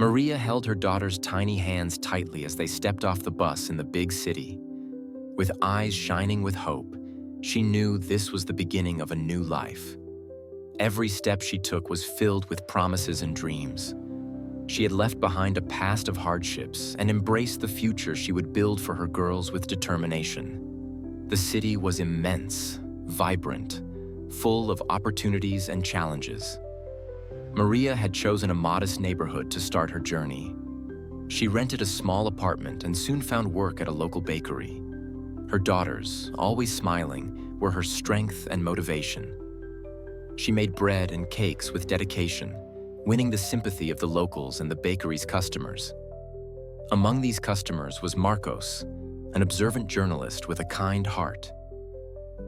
Maria held her daughter's tiny hands tightly as they stepped off the bus in the big city. With eyes shining with hope, she knew this was the beginning of a new life. Every step she took was filled with promises and dreams. She had left behind a past of hardships and embraced the future she would build for her girls with determination. The city was immense, vibrant, full of opportunities and challenges. Maria had chosen a modest neighborhood to start her journey. She rented a small apartment and soon found work at a local bakery. Her daughters, always smiling, were her strength and motivation. She made bread and cakes with dedication, winning the sympathy of the locals and the bakery's customers. Among these customers was Marcos, an observant journalist with a kind heart.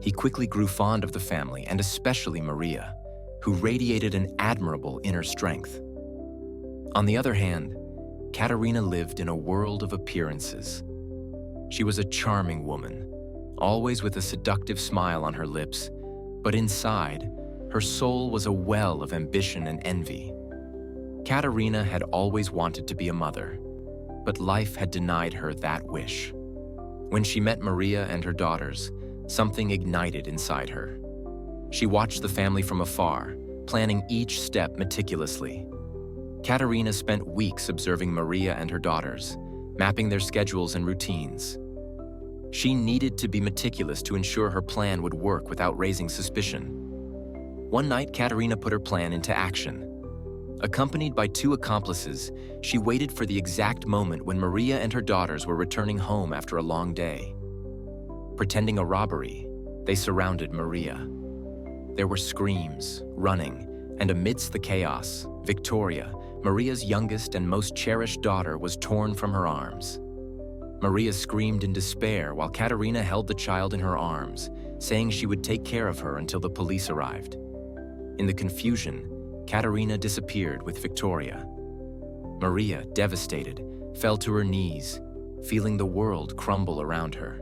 He quickly grew fond of the family and especially Maria, who radiated an admirable inner strength. On the other hand, Katerina lived in a world of appearances. She was a charming woman, always with a seductive smile on her lips, but inside, her soul was a well of ambition and envy. Katerina had always wanted to be a mother, but life had denied her that wish. When she met Maria and her daughters, something ignited inside her. She watched the family from afar, planning each step meticulously. Katerina spent weeks observing Maria and her daughters, mapping their schedules and routines. She needed to be meticulous to ensure her plan would work without raising suspicion. One night, Katerina put her plan into action. Accompanied by two accomplices, she waited for the exact moment when Maria and her daughters were returning home after a long day. Pretending a robbery, they surrounded Maria. There were screams, running, and amidst the chaos, Victoria, Maria's youngest and most cherished daughter, was torn from her arms. Maria screamed in despair while Katerina held the child in her arms, saying she would take care of her until the police arrived. In the confusion, Katerina disappeared with Victoria. Maria, devastated, fell to her knees, feeling the world crumble around her.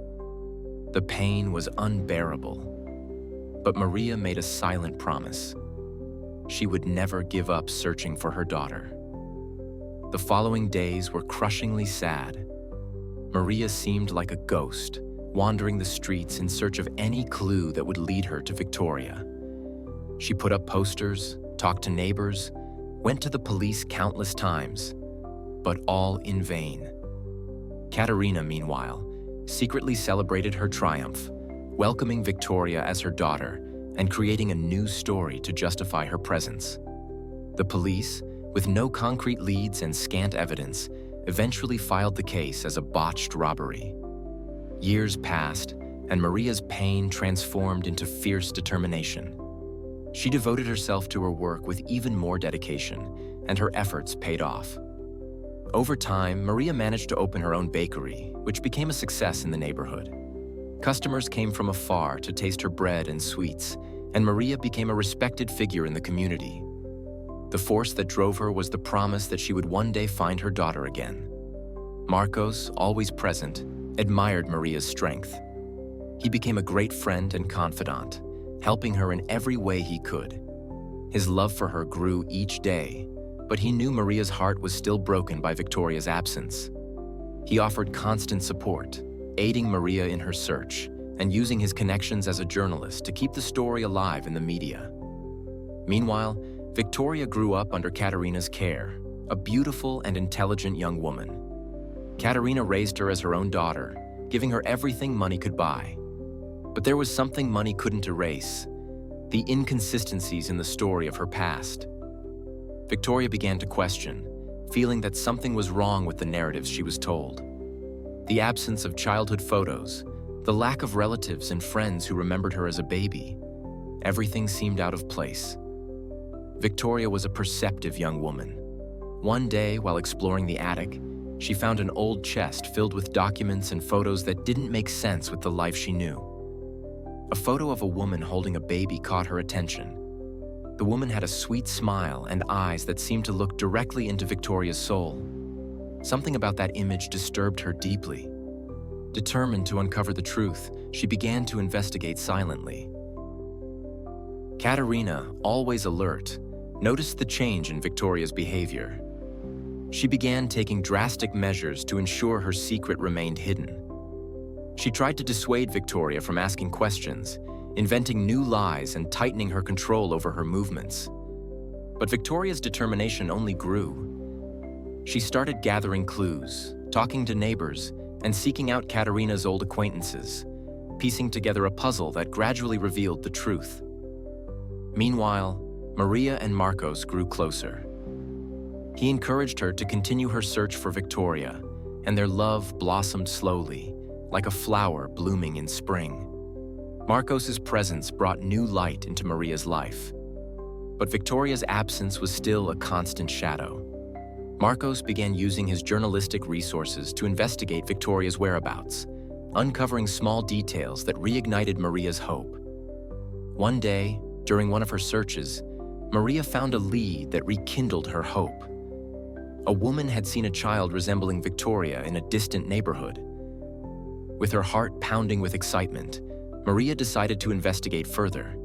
The pain was unbearable. But Maria made a silent promise. She would never give up searching for her daughter. The following days were crushingly sad. Maria seemed like a ghost, wandering the streets in search of any clue that would lead her to Victoria. She put up posters, talked to neighbors, went to the police countless times, but all in vain. Katerina, meanwhile, secretly celebrated her triumph, welcoming Victoria as her daughter and creating a new story to justify her presence. The police, with no concrete leads and scant evidence, eventually filed the case as a botched robbery. Years passed, and Maria's pain transformed into fierce determination. She devoted herself to her work with even more dedication, and her efforts paid off. Over time, Maria managed to open her own bakery, which became a success in the neighborhood. Customers came from afar to taste her bread and sweets, and Maria became a respected figure in the community. The force that drove her was the promise that she would one day find her daughter again. Marcos, always present, admired Maria's strength. He became a great friend and confidant, helping her in every way he could. His love for her grew each day, but he knew Maria's heart was still broken by Victoria's absence. He offered constant support, aiding Maria in her search, and using his connections as a journalist to keep the story alive in the media. Meanwhile, Victoria grew up under Katerina's care, a beautiful and intelligent young woman. Katerina raised her as her own daughter, giving her everything money could buy. But there was something money couldn't erase: the inconsistencies in the story of her past. Victoria began to question, feeling that something was wrong with the narratives she was told. The absence of childhood photos, the lack of relatives and friends who remembered her as a baby, everything seemed out of place. Victoria was a perceptive young woman. One day, while exploring the attic, she found an old chest filled with documents and photos that didn't make sense with the life she knew. A photo of a woman holding a baby caught her attention. The woman had a sweet smile and eyes that seemed to look directly into Victoria's soul. Something about that image disturbed her deeply. Determined to uncover the truth, she began to investigate silently. Katerina, always alert, noticed the change in Victoria's behavior. She began taking drastic measures to ensure her secret remained hidden. She tried to dissuade Victoria from asking questions, inventing new lies and tightening her control over her movements. But Victoria's determination only grew. She started gathering clues, talking to neighbors, and seeking out Katerina's old acquaintances, piecing together a puzzle that gradually revealed the truth. Meanwhile, Maria and Marcos grew closer. He encouraged her to continue her search for Victoria, and their love blossomed slowly, like a flower blooming in spring. Marcos's presence brought new light into Maria's life. But Victoria's absence was still a constant shadow. Marcos began using his journalistic resources to investigate Victoria's whereabouts, uncovering small details that reignited Maria's hope. One day, during one of her searches, Maria found a lead that rekindled her hope. A woman had seen a child resembling Victoria in a distant neighborhood. With her heart pounding with excitement, Maria decided to investigate further.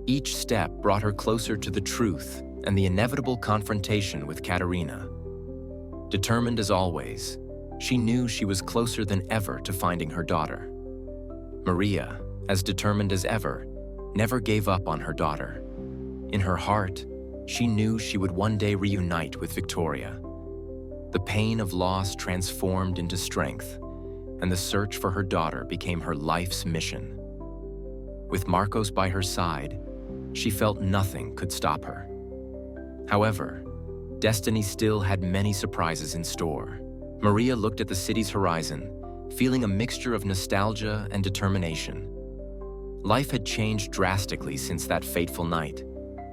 Each step brought her closer to the truth and the inevitable confrontation with Katerina. Determined as always, she knew she was closer than ever to finding her daughter. Maria, as determined as ever, never gave up on her daughter. In her heart, she knew she would one day reunite with Victoria. The pain of loss transformed into strength, and the search for her daughter became her life's mission. With Marcos by her side, she felt nothing could stop her. However, destiny still had many surprises in store. Maria looked at the city's horizon, feeling a mixture of nostalgia and determination. Life had changed drastically since that fateful night,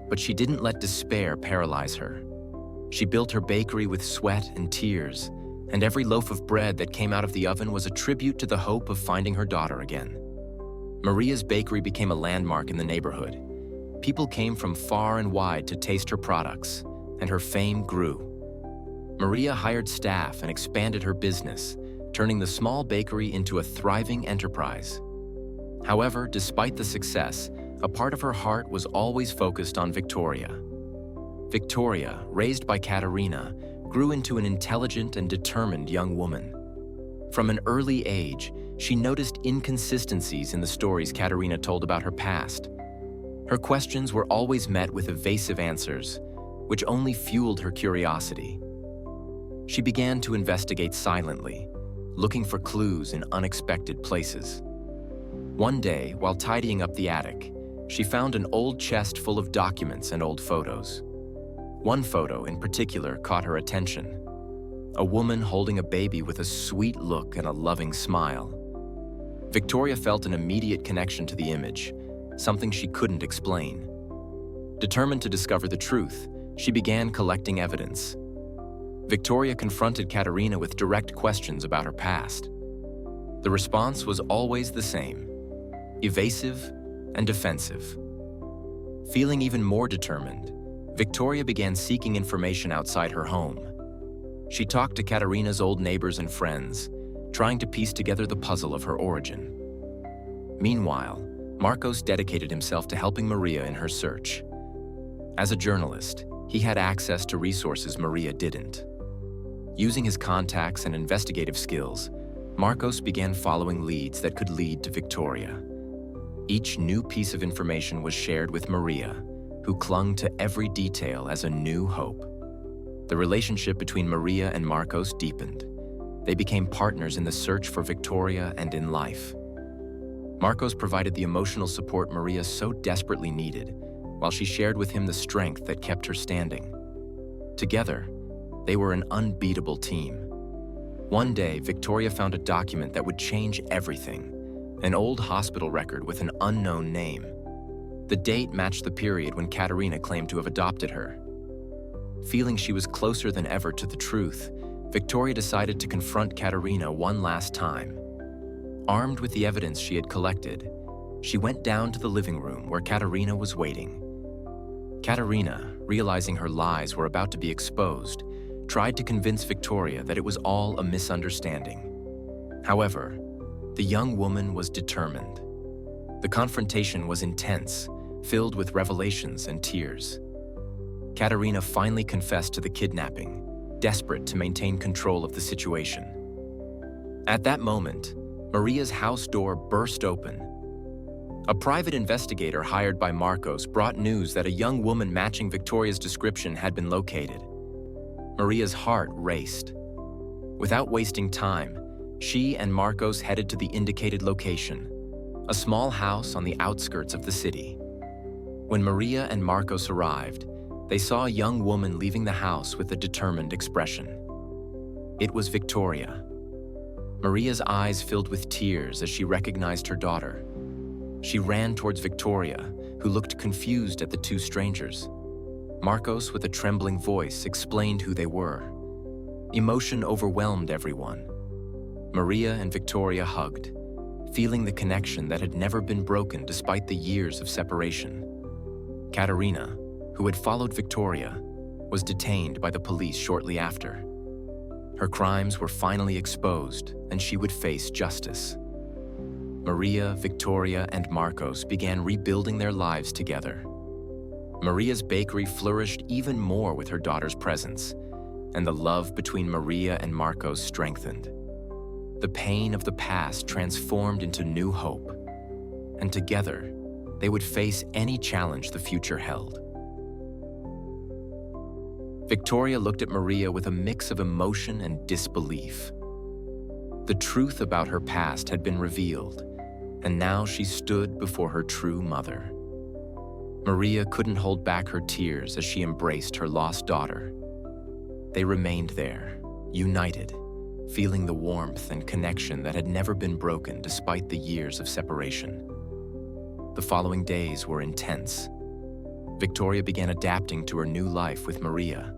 but she didn't let despair paralyze her. She built her bakery with sweat and tears, and every loaf of bread that came out of the oven was a tribute to the hope of finding her daughter again. Maria's bakery became a landmark in the neighborhood. People came from far and wide to taste her products, and her fame grew. Maria hired staff and expanded her business, turning the small bakery into a thriving enterprise. However, despite the success, a part of her heart was always focused on Victoria. Victoria, raised by Katerina, grew into an intelligent and determined young woman. From an early age, she noticed inconsistencies in the stories Katerina told about her past. Her questions were always met with evasive answers, which only fueled her curiosity. She began to investigate silently, looking for clues in unexpected places. One day, while tidying up the attic, she found an old chest full of documents and old photos. One photo in particular caught her attention. A woman holding a baby with a sweet look and a loving smile. Victoria felt an immediate connection to the image, something she couldn't explain. Determined to discover the truth, she began collecting evidence. Victoria confronted Katerina with direct questions about her past. The response was always the same: evasive and defensive. Feeling even more determined, Victoria began seeking information outside her home. She talked to Katerina's old neighbors and friends, trying to piece together the puzzle of her origin. Meanwhile, Marcos dedicated himself to helping Maria in her search. As a journalist, he had access to resources Maria didn't. Using his contacts and investigative skills, Marcos began following leads that could lead to Victoria. Each new piece of information was shared with Maria, who clung to every detail as a new hope. The relationship between Maria and Marcos deepened. They became partners in the search for Victoria and in life. Marcos provided the emotional support Maria so desperately needed, while she shared with him the strength that kept her standing. Together, they were an unbeatable team. One day, Victoria found a document that would change everything: an old hospital record with an unknown name. The date matched the period when Katerina claimed to have adopted her. Feeling she was closer than ever to the truth, Victoria decided to confront Katerina one last time. Armed with the evidence she had collected, she went down to the living room where Katerina was waiting. Katerina, realizing her lies were about to be exposed, tried to convince Victoria that it was all a misunderstanding. However, the young woman was determined. The confrontation was intense, filled with revelations and tears. Katerina finally confessed to the kidnapping, desperate to maintain control of the situation. At that moment, Maria's house door burst open. A private investigator hired by Marcos brought news that a young woman matching Victoria's description had been located. Maria's heart raced. Without wasting time, she and Marcos headed to the indicated location, a small house on the outskirts of the city. When Maria and Marcos arrived, they saw a young woman leaving the house with a determined expression. It was Victoria. Maria's eyes filled with tears as she recognized her daughter. She ran towards Victoria, who looked confused at the two strangers. Marcos, with a trembling voice, explained who they were. Emotion overwhelmed everyone. Maria and Victoria hugged, feeling the connection that had never been broken despite the years of separation. Katerina, who had followed Victoria, was detained by the police shortly after. Her crimes were finally exposed, and she would face justice. Maria, Victoria, and Marcos began rebuilding their lives together. Maria's bakery flourished even more with her daughter's presence, and the love between Maria and Marcos strengthened. The pain of the past transformed into new hope, and together, they would face any challenge the future held. Victoria looked at Maria with a mix of emotion and disbelief. The truth about her past had been revealed, and now she stood before her true mother. Maria couldn't hold back her tears as she embraced her lost daughter. They remained there, united, feeling the warmth and connection that had never been broken despite the years of separation. The following days were intense. Victoria began adapting to her new life with Maria.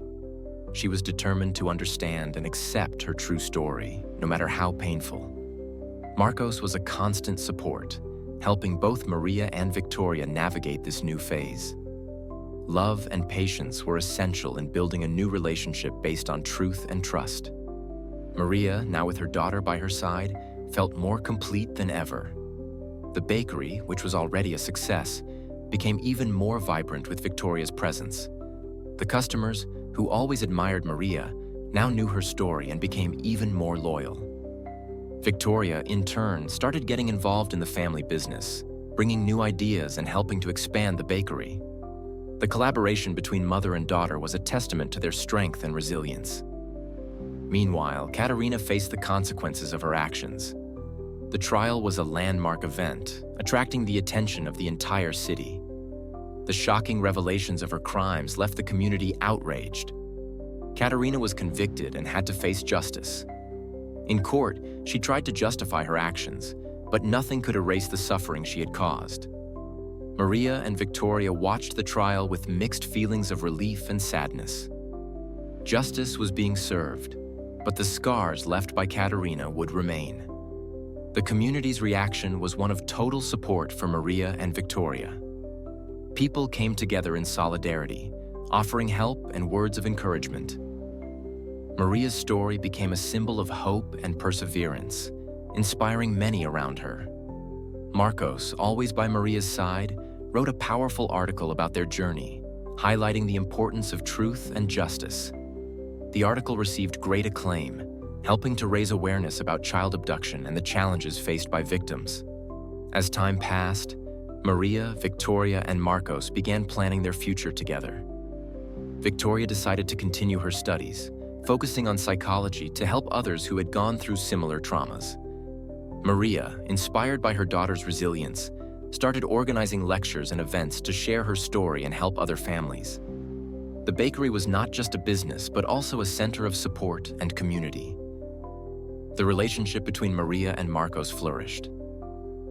She was determined to understand and accept her true story, no matter how painful. Marcos was a constant support, helping both Maria and Victoria navigate this new phase. Love and patience were essential in building a new relationship based on truth and trust. Maria, now with her daughter by her side, felt more complete than ever. The bakery, which was already a success, became even more vibrant with Victoria's presence. The customers, who always admired Maria, now knew her story and became even more loyal. Victoria, in turn, started getting involved in the family business, bringing new ideas and helping to expand the bakery. The collaboration between mother and daughter was a testament to their strength and resilience. Meanwhile, Katerina faced the consequences of her actions. The trial was a landmark event, attracting the attention of the entire city. The shocking revelations of her crimes left the community outraged. Katerina was convicted and had to face justice. In court, she tried to justify her actions, but nothing could erase the suffering she had caused. Maria and Victoria watched the trial with mixed feelings of relief and sadness. Justice was being served, but the scars left by Katerina would remain. The community's reaction was one of total support for Maria and Victoria. People came together in solidarity, offering help and words of encouragement. Maria's story became a symbol of hope and perseverance, inspiring many around her. Marcos, always by Maria's side, wrote a powerful article about their journey, highlighting the importance of truth and justice. The article received great acclaim, helping to raise awareness about child abduction and the challenges faced by victims. As time passed, Maria, Victoria, and Marcos began planning their future together. Victoria decided to continue her studies, focusing on psychology to help others who had gone through similar traumas. Maria, inspired by her daughter's resilience, started organizing lectures and events to share her story and help other families. The bakery was not just a business, but also a center of support and community. The relationship between Maria and Marcos flourished.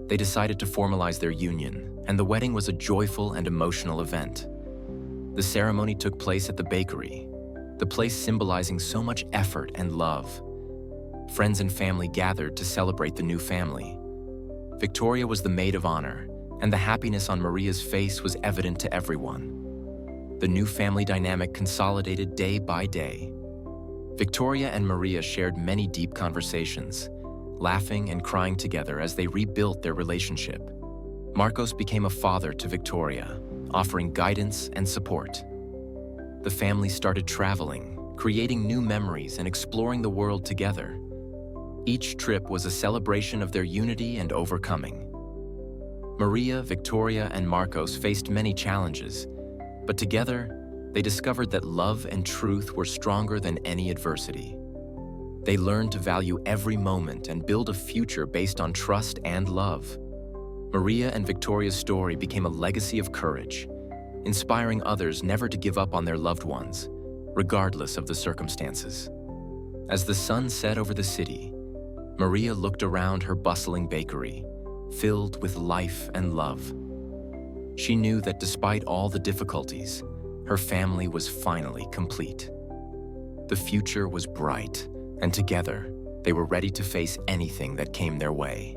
They decided to formalize their union, and the wedding was a joyful and emotional event. The ceremony took place at the bakery, the place symbolizing so much effort and love. Friends and family gathered to celebrate the new family. Victoria was the maid of honor, and the happiness on Maria's face was evident to everyone. The new family dynamic consolidated day by day. Victoria and Maria shared many deep conversations, laughing and crying together as they rebuilt their relationship. Marcos became a father to Victoria, offering guidance and support. The family started traveling, creating new memories and exploring the world together. Each trip was a celebration of their unity and overcoming. Maria, Victoria, and Marcos faced many challenges, but together, they discovered that love and truth were stronger than any adversity. They learned to value every moment and build a future based on trust and love. Maria and Victoria's story became a legacy of courage, inspiring others never to give up on their loved ones, regardless of the circumstances. As the sun set over the city, Maria looked around her bustling bakery, filled with life and love. She knew that despite all the difficulties, her family was finally complete. The future was bright, and together, they were ready to face anything that came their way.